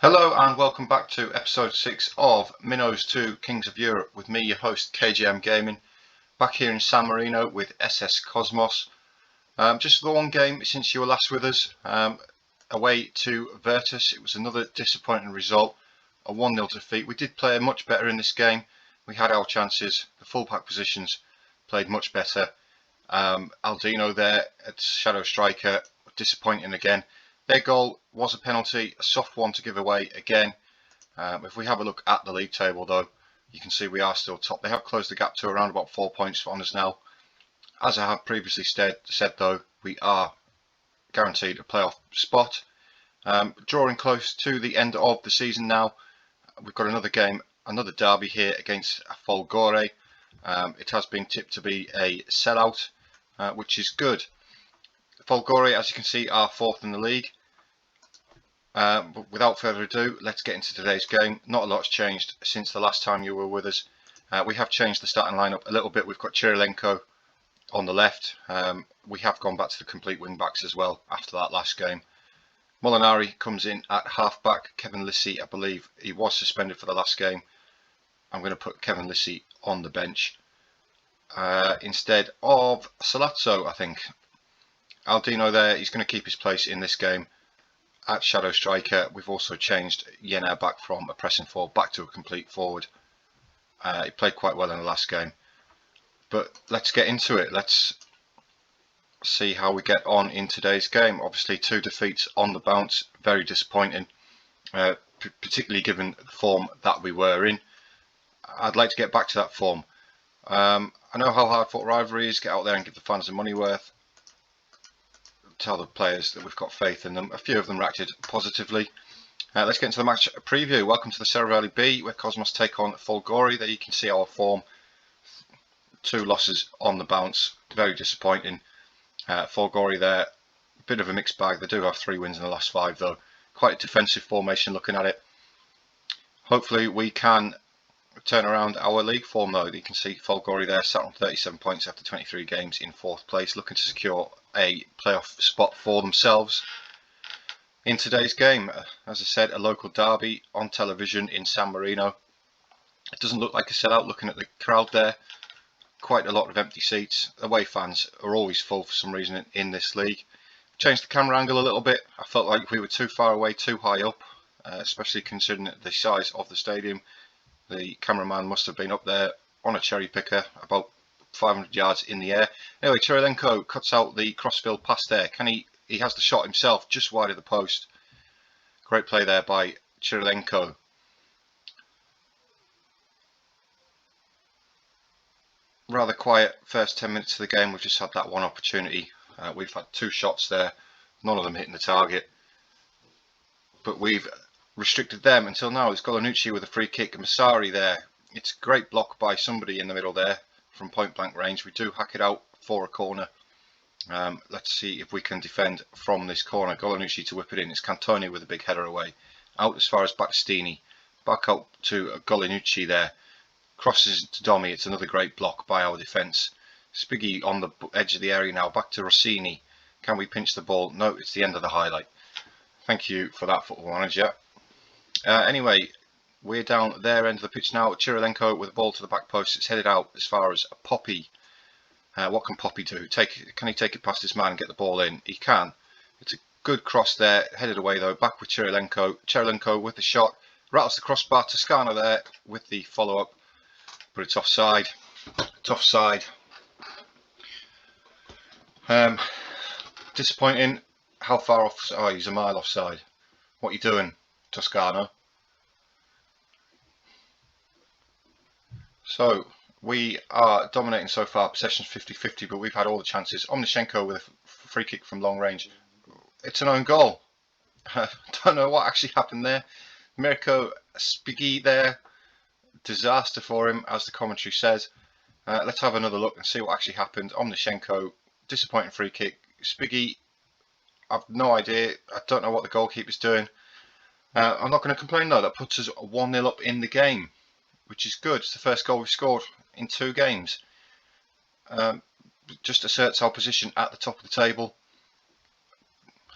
Hello and welcome back to episode 6 of Minnows 2 Kings of Europe with me, your host KGM Gaming, back here in San Marino with SS Cosmos. Just the one game since you were last with us, away to Virtus. It was another disappointing result, a 1-0 defeat. We did play much better in this game. We had our chances, the full pack positions played much better. Aldino there at Shadow Striker, disappointing again. Their goal was a penalty, a soft one to give away again. If we have a look at the league table though, you can see we are still top. They have closed the gap to around about 4 points on us now. As I have previously said though, we are guaranteed a playoff spot. Drawing close to the end of the season now. We've got another game, another derby here against Folgore. It has been tipped to be a sellout, which is good. Folgore, as you can see, are 4th in the league. But without further ado, let's get into today's game. Not a lot's changed since the last time you were with us. We have changed the starting lineup a little bit. We've got Chirilenko on the left. We have gone back to the complete wing backs as well after that last game. Molinari comes in at half back. Kevin Lissy, I believe he was suspended for the last game. I'm going to put Kevin Lissy on the bench instead of Salazzo, I think. Aldino there, he's going to keep his place in this game at Shadow Striker. We've also changed Jenner back from a pressing forward back to a complete forward. He played quite well in the last game. But let's get into it. Let's see how we get on in today's game. Obviously 2 defeats on the bounce, very disappointing, particularly given the form that we were in. I'd like to get back to that form. I know how hard fought rivalry is. Get out there and give the fans the money worth. Tell the players that we've got faith in them. A few of them reacted positively. Let's get into the match preview. Welcome to the Cervelli B, where Cosmos take on Folgore. There you can see our form. 2 losses on the bounce, very disappointing. Folgore there, a bit of a mixed bag. They do have 3 wins in the last 5 though. Quite a defensive formation looking at it. Hopefully we can turn around our league form though. You can see Folgore there sat on 37 points after 23 games in 4th place, looking to secure a playoff spot for themselves in today's game. As I said, a local derby on television in San Marino. It doesn't look like a sellout looking at the crowd there. Quite a lot of empty seats. Away fans are always full for some reason in this league. Changed the camera angle a little bit. I felt like we were too far away, too high up, especially considering the size of the stadium. The cameraman must have been up there on a cherry picker about 500 yards in the air. Anyway, Chirilenko cuts out the crossfield pass there. He has the shot himself just wide of the post. Great play there by Chirilenko. Rather quiet first 10 minutes of the game. We've just had that one opportunity. We've had 2 shots there, none of them hitting the target. But we've restricted them until now. It's Golinucci with a free kick. Masari there. It's a great block by somebody in the middle there from point blank range. We do hack it out for a corner. Let's see if we can defend from this corner. Golinucci to whip it in. It's Cantoni with a big header away. Out as far as Battistini. Back out to Golinucci there. Crosses to Domi. It's another great block by our defence. Spiggy on the edge of the area now. Back to Rossini. Can we pinch the ball? No, it's the end of the highlight. Thank you for that, Football Manager. Anyway, we're down their end of the pitch now. Chirilenko with the ball to the back post. It's headed out as far as Poppy. What can Poppy do? Can he take it past his man and get the ball in? He can. It's a good cross there. Headed away though. Back with Chirilenko. Chirilenko with the shot. Rattles the crossbar. Toscano there with the follow-up. But it's offside. It's offside. Disappointing. How far off? Oh, he's a mile offside. What are you doing, Toscano? So we are dominating so far, possession's 50-50, but we've had all the chances. Omnishenko with a free kick from long range. It's an own goal. Don't know what actually happened there. Mirko Spighi there. Disaster for him, as the commentary says. Let's have another look and see what actually happened. Omnishenko, disappointing free kick. Spighi, I've no idea. I don't know what the goalkeeper's doing. I'm not going to complain though. That puts us 1-0 up in the game, which is good. It's the first goal we've scored in 2 games. Just asserts our position at the top of the table.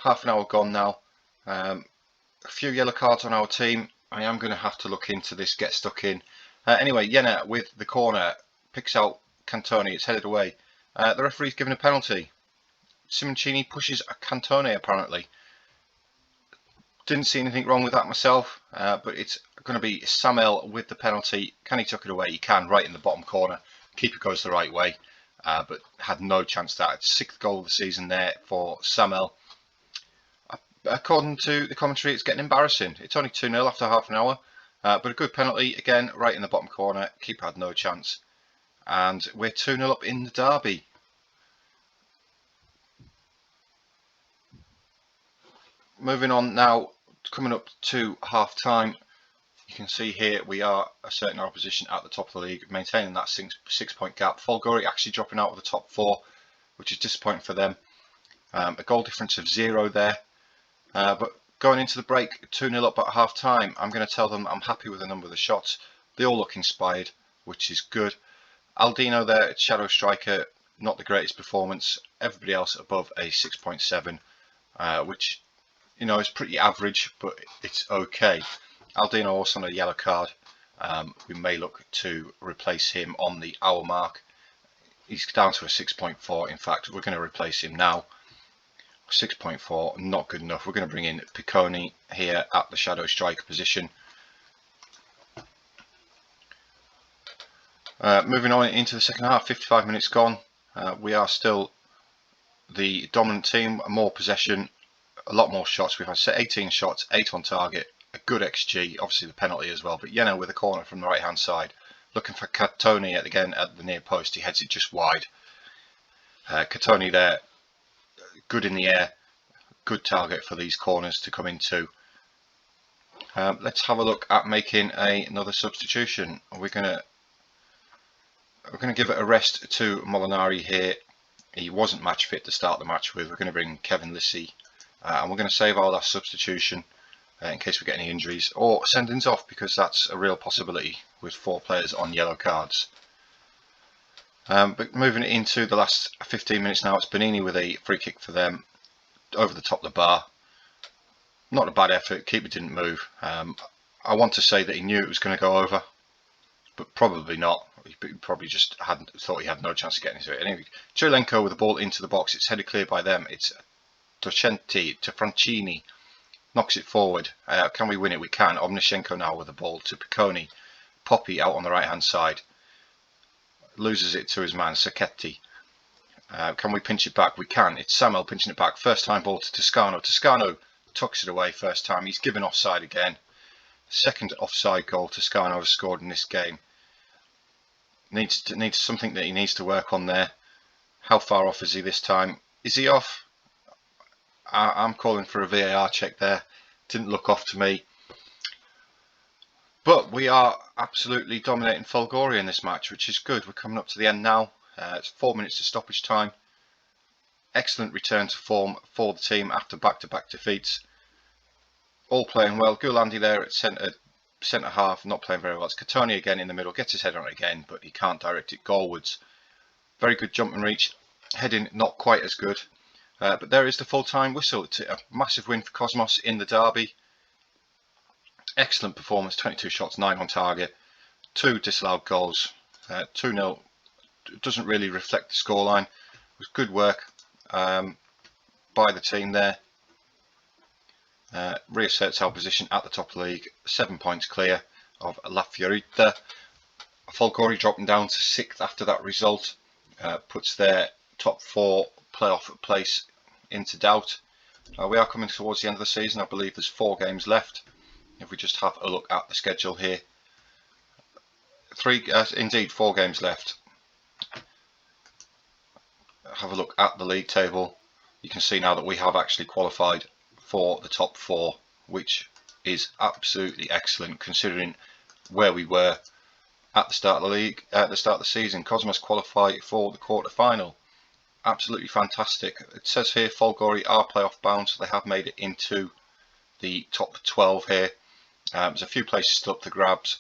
Half an hour gone now. a few yellow cards on our team. I am going to have to look into this get stuck in. Anyway, Jena with the corner picks out Cantone. It's headed away. The referee's given a penalty. Simoncini pushes a Cantone apparently. Didn't see anything wrong with that myself, but it's going to be Samel with the penalty. Can he tuck it away? He can, right in the bottom corner. Keeper goes the right way, but had no chance. That 6th goal of the season there for Samel. According to the commentary, it's getting embarrassing. It's only 2-0 after half an hour, but a good penalty again, right in the bottom corner. Keeper had no chance, and we're 2-0 up in the derby. Moving on now, coming up to half time. You can see here we are asserting our position at the top of the league, maintaining that 6-point gap. Folgore actually dropping out of the top 4, which is disappointing for them. A goal difference of 0 there. But going into the break, 2-0 up at half time, I'm going to tell them I'm happy with the number of the shots. They all look inspired, which is good. Aldino there, shadow striker, not the greatest performance. Everybody else above a 6.7, which, you know, is pretty average, but it's okay. Aldino also on a yellow card. We may look to replace him on the hour mark. He's down to a 6.4. In fact, we're going to replace him now. 6.4, not good enough. We're going to bring in Picconi here at the shadow striker position. Moving on into the second half, 55 minutes gone. We are still the dominant team, more possession, a lot more shots. We've had 18 shots, 8 on target, a good XG, obviously the penalty as well. But Jena with a corner from the right hand side, looking for Cantone again at the near post. He heads it just wide. Cantone there, good in the air, good target for these corners to come into. Let's have a look at making another substitution. We're going to give it a rest to Molinari here. He wasn't match fit to start the match with. We're going to bring Kevin Lissy, and we're going to save our last substitution in case we get any injuries or send-ins off, because that's a real possibility with 4 players on yellow cards. But moving into the last 15 minutes now, it's Bonini with a free kick for them over the top of the bar. Not a bad effort. Keeper didn't move. I want to say that he knew it was going to go over, but probably not. He probably just thought he had no chance of getting into it. Anyway, Chirilenko with the ball into the box. It's headed clear by them. It's Docenti to Francini. Knocks it forward. Can we win it? We can. Omnishenko now with the ball to Picconi. Poppy out on the right hand side. Loses it to his man Sacchetti. Can we pinch it back? We can. It's Samuel pinching it back. First time ball to Toscano. Toscano tucks it away first time. He's given offside again. Second offside goal Toscano has scored in this game. Needs something that he needs to work on there. How far off is he this time? Is he off? I'm calling for a VAR check there. Didn't look off to me. But we are absolutely dominating Folgore in this match, which is good. We're coming up to the end now. It's 4 minutes to stoppage time. Excellent return to form for the team after back-to-back defeats. All playing well. Gulandi there at centre half, not playing very well. It's Cantone again in the middle. Gets his head on it again, but he can't direct it goalwards. Very good jump and reach. Heading not quite as good. But there is the full-time whistle. It's a massive win for Cosmos in the derby. Excellent performance, 22 shots, 9 on target, 2 disallowed goals, 2-0. Doesn't really reflect the scoreline. It was good work by the team there. Reasserts our position at the top of the league, 7 points clear of La Fiorita. Folgore dropping down to 6th after that result, puts their top 4 playoff place into doubt. We are coming towards the end of the season. I believe there's 4 games left. If we just have a look at the schedule here, 4 games left. Have a look at the league table. You can see now that we have actually qualified for the top 4, which is absolutely excellent considering where we were at the start of the league, at the start of the season. Cosmos qualify for the quarter-final. Absolutely fantastic. It says here Folgore are playoff bound, so they have made it into the top 12 here. There's a few places still up to grabs.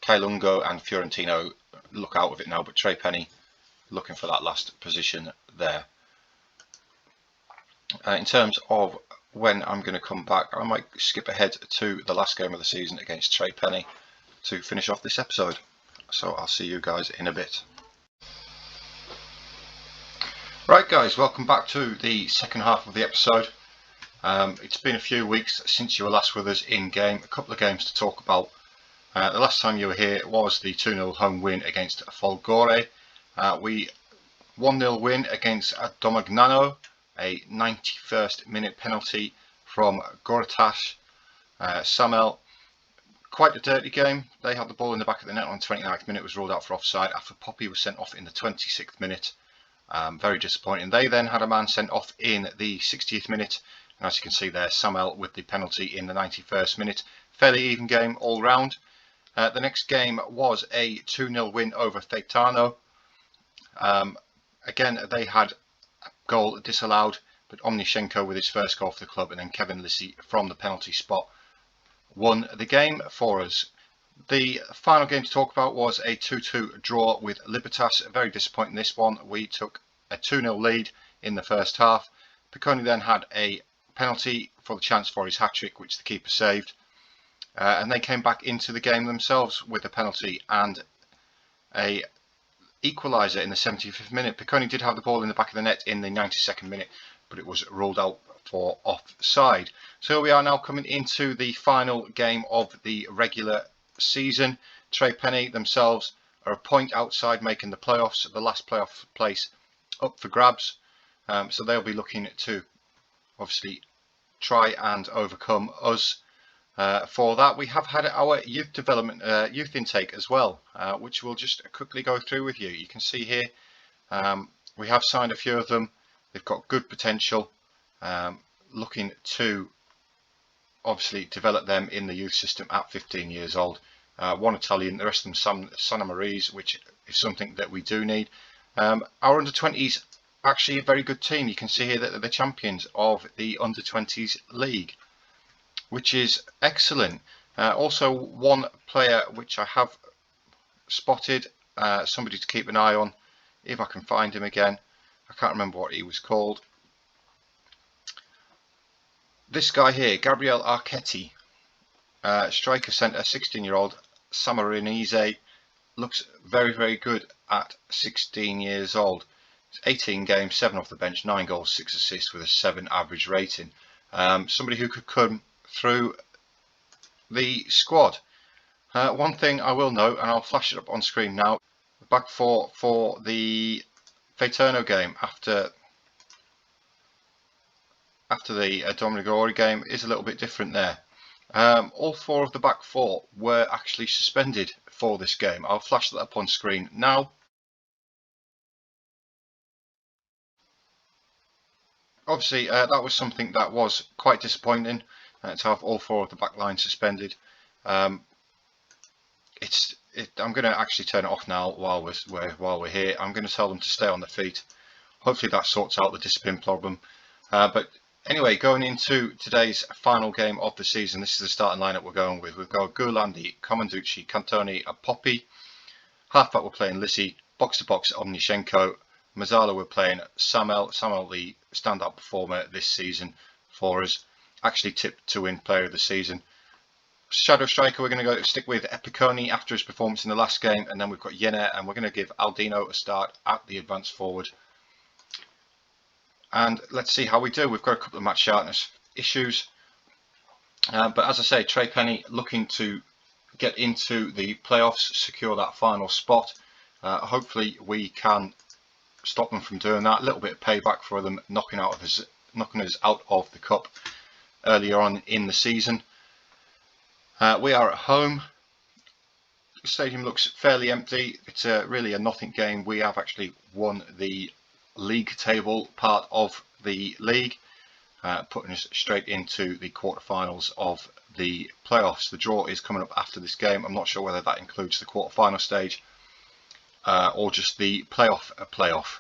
Kailungo and Fiorentino look out of it now, but Trey Penny looking for that last position there. In terms of when I'm going to come back. I might skip ahead to the last game of the season against Trey Penny to finish off this episode. So I'll see you guys in a bit. Right guys, welcome back to the second half of the episode. It's been a few weeks since you were last with us in game. A couple of games to talk about. The last time you were here was the 2-0 home win against Folgore. We 1-0 win against Domagnano, a 91st minute penalty from Gortash. Samel, quite a dirty game. They had the ball in the back of the net on the 29th minute, was ruled out for offside after Poppy was sent off in the 26th minute. Very disappointing. They then had a man sent off in the 60th minute, and as you can see there, Samel with the penalty in the 91st minute. Fairly even game all round. The next game was a 2-0 win over Theitano. Again, they had a goal disallowed, but Omnishenko with his first goal for the club, and then Kevin Lissy from the penalty spot won the game for us. The final game to talk about was a 2-2 draw with Libertas. Very disappointing this one. We took a 2-0 lead in the first half. Picconi then had a penalty for the chance for his hat-trick, which the keeper saved. And they came back into the game themselves with a penalty and a equaliser in the 75th minute. Picconi did have the ball in the back of the net in the 92nd minute, but it was ruled out for offside. So here we are now coming into the final game of the regular season. Trey Penny themselves are a point outside making the playoffs, the last playoff place up for grabs. So they'll be looking to obviously try and overcome us. For that, we have had our youth development, youth intake as well, which we'll just quickly go through with you. You can see here we have signed a few of them. They've got good potential, looking to obviously develop them in the youth system at 15 years old. One Italian, the rest of them Santa Marie's, which is something that we do need. Our under-20s actually a very good team. You can see here that they're the champions of the under-20s league, which is excellent. Also one player which I have spotted, somebody to keep an eye on, if I can find him again. I can't remember what he was called. This guy here, Gabriel Archetti, striker centre, 16-year-old Samarinese, looks very, very good at 16 years old. It's 18 games, 7 off the bench, 9 goals, 6 assists with a 7 average rating. Somebody who could come through the squad. One thing I will note, and I'll flash it up on screen now, the back four for the Faeterno game after the Dominigori game is a little bit different there. All 4 of the back 4 were actually suspended for this game. I'll flash that up on screen now. Obviously, that was something that was quite disappointing, to have all 4 of the back line suspended. I'm going to actually turn it off now while we're here. I'm going to tell them to stay on their feet. Hopefully that sorts out the discipline problem. But anyway, going into today's final game of the season, this is the starting lineup we're going with. We've got Gulandi, Comanducci, Cantoni, and Poppy. Halfback we're playing Lissy, box to box Omnishenko. Mazzala we're playing Samel, the standout performer this season for us, actually tipped to win player of the season. Shadow striker we're going to stick with Picconi after his performance in the last game, and then we've got Jenner, and we're going to give Aldino a start at the advanced forward. And let's see how we do. We've got a couple of match sharpness issues, but as I say, Trey Penny looking to get into the playoffs, secure that final spot. Hopefully we can stop them from doing that. A little bit of payback for them knocking us out of the cup earlier on in the season. We are at home. The stadium looks fairly empty. It's really a nothing game. We have actually won the league table part of the league, putting us straight into the quarterfinals of the playoffs. The draw is coming up after this game. I'm not sure whether that includes the quarterfinal stage or just the playoff.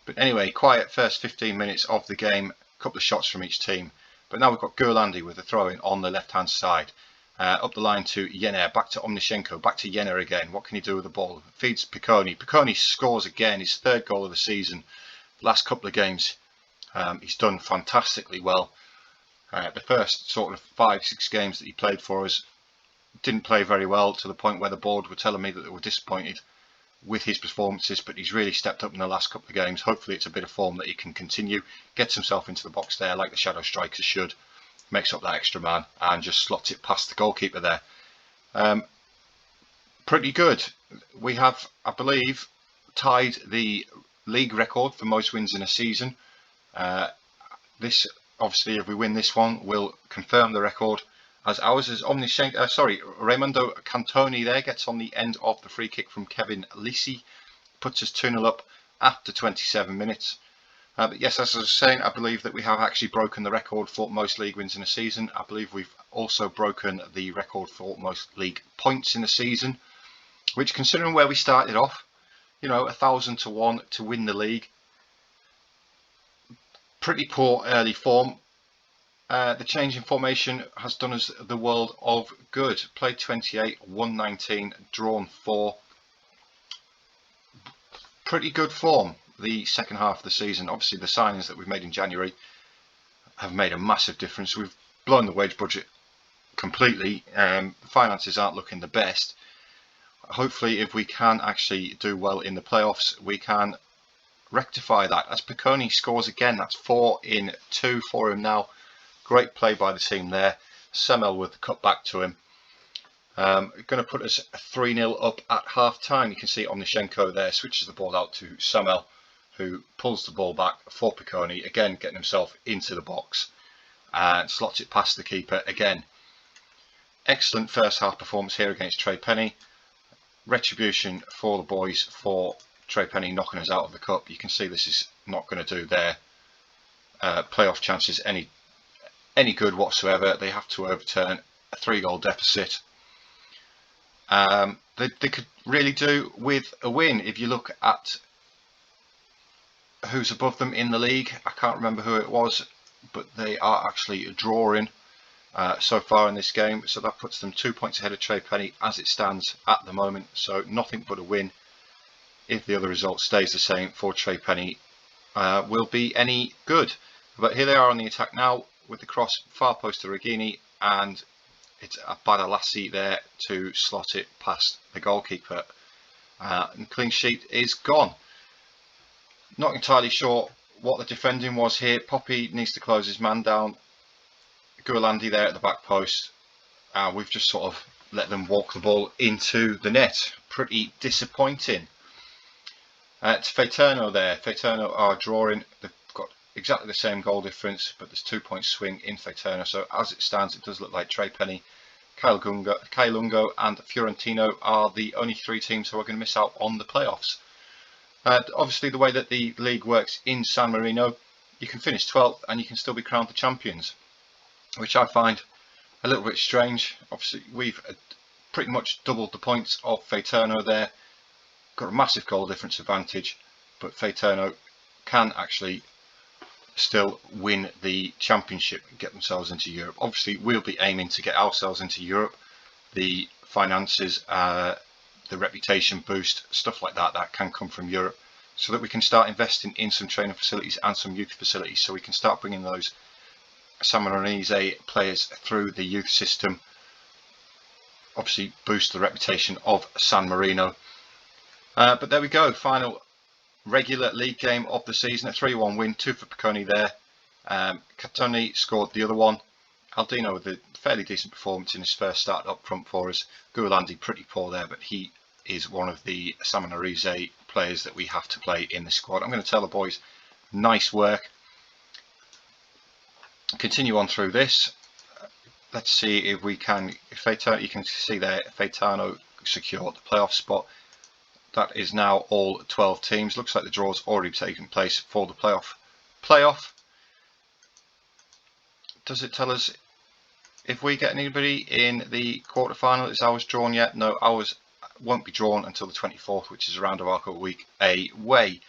But anyway, quiet first 15 minutes of the game, a couple of shots from each team. But now we've got Gurlandi with a throw-in on the left-hand side. Up the line to Jenner, back to Omnishenko, back to Jenner again. What can he do with the ball? Feeds Picconi. Picconi scores again, his 3rd goal of the season. Last couple of games, he's done fantastically well. The first sort of 5-6 games that he played for us didn't play very well, to the point where the board were telling me that they were disappointed with his performances, but he's really stepped up in the last couple of games. Hopefully it's a bit of form that he can continue, gets himself into the box there like the shadow strikers should, makes up that extra man and just slots it past the goalkeeper there. Pretty good. We have, I believe, tied the league record for most wins in a season. This, obviously, if we win this one, will confirm the record, as ours is Raimundo Cantoni there gets on the end of the free kick from Kevin Lisi, puts us 2-0 up after 27 minutes. But yes, as I was saying, I believe that we have actually broken the record for most league wins in a season. I believe we've also broken the record for most league points in a season, which, considering where we started off, 1,000 to 1 to win the league, pretty poor early form. The change in formation has done us the world of good. Played 28, won 19, drawn 4. Pretty good form the second half of the season. Obviously the signings that we've made in January have made a massive difference. We've blown the wage budget completely. The finances aren't looking the best. Hopefully, if we can actually do well in the playoffs, we can rectify that. As Piccone scores again, that's 4 in 2 for him now. Great play by the team there. Semel with the cut back to him. Going to put us 3-0 up at half time. You can see Omnishenko there switches the ball out to Semel, who pulls the ball back for Piccone, again getting himself into the box and slots it past the keeper again. Excellent first half performance here against Trey Penny. Retribution for the boys for Trey Penny knocking us out of the cup. You can see this is not going to do their playoff chances any good whatsoever. They have to overturn a 3-goal deficit. They could really do with a win. If you look at who's above them in the league, I can't remember who it was, but they are actually drawing so far in this game, so that puts them 2 points ahead of Trey Penny as it stands at the moment. So nothing but a win, if the other result stays the same, for Trey Penny will be any good. But here they are on the attack now with the cross far post to Regini, and it's a Badalassi there to slot it past the goalkeeper, and clean sheet is gone. Not entirely sure what the defending was here. Poppy needs to close his man down. Gualandi there at the back post. We've just sort of let them walk the ball into the net. Pretty disappointing. It's Faeterno there. Faeterno are drawing. They've got exactly the same goal difference, but there's 2 point swing in Faeterno. So as it stands, it does look like Trey Penny, Kyle Lungo and Fiorentino are the only 3 teams who are going to miss out on the playoffs. Obviously, the way that the league works in San Marino, you can finish 12th and you can still be crowned the champions, which I find a little bit strange. Obviously, we've pretty much doubled the points of Faeterno there. Got a massive goal difference advantage, but Faeterno can actually still win the championship and get themselves into Europe. Obviously, we'll be aiming to get ourselves into Europe. The finances, the reputation boost, stuff like that, that can come from Europe, so that we can start investing in some training facilities and some youth facilities, so we can start bringing those San Marino players through the youth system. Obviously boost the reputation of San Marino. But there we go, final regular league game of the season, a 3-1 win, 2 for Piccone there. Catoni scored the other one. Aldino with a fairly decent performance in his first start up front for us. Gualandi pretty poor there, but he is one of the San Marino players that we have to play in the squad. I'm going to tell the boys, nice work. Continue on through this. Let's see if we can. Faeterno, you can see there, Faeterno secured the playoff spot. That is now all 12 teams. Looks like the draw's already taken place for the playoff. Does it tell us if we get anybody in the quarterfinal? Is ours drawn yet? No, ours won't be drawn until the 24th, which is around about a week away.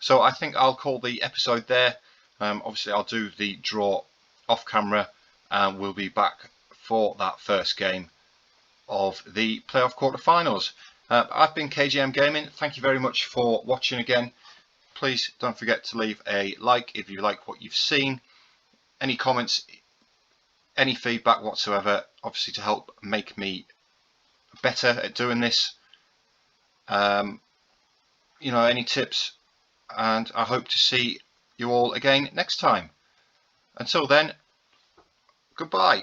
So I think I'll call the episode there. Obviously, I'll do the draw off camera, and we'll be back for that first game of the playoff quarterfinals. I've been KGM Gaming. Thank you very much for watching again. Please don't forget to leave a like if you like what you've seen. Any comments any feedback whatsoever, obviously to help make me better at doing this. You know, any tips, and I hope to see you all again next time. Until then, goodbye.